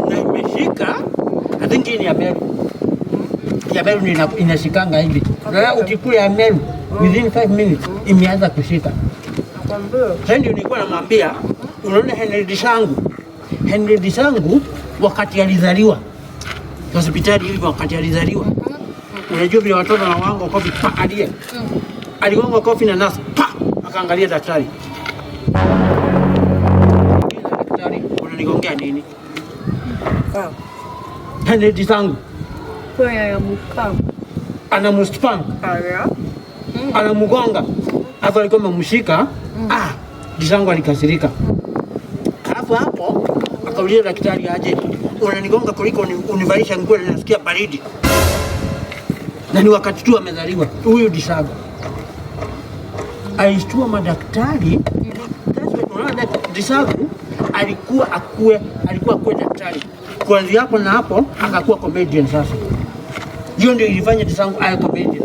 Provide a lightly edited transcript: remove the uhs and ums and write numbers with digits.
Na imeshika I think ni ya Meru. Ya Meru inashikanga hivi. Na ukikula ya Meru within 5 minutes imeanza kushika. Sasa ndio nilikuwa namwambia, unaona Henry Disangu wakati alizaliwa hospitali hivi, wakati alizaliwa, unajua vile watoto na wango kofi pa aligonga kofi na nasi pa akaangalia daktari. Daktari, unanigongea nini? Henry Disangu kwa ya mukam ana mustpang ana mugonga hapo, alikuwa amemshika. Disangu alikasirika. Hapo akauliza daktari, aje unanigonga kuliko univalisha nguo na nasikia baridi? Na ni wakati tu amezaliwa huyu Disangu. Alishtua madaktari. Unaona Disangu alikuwa akue daktari. Kuanzia hapo na hapo akakuwa comedian sasa. Hiyo ndio ilifanya Disangu awe comedian.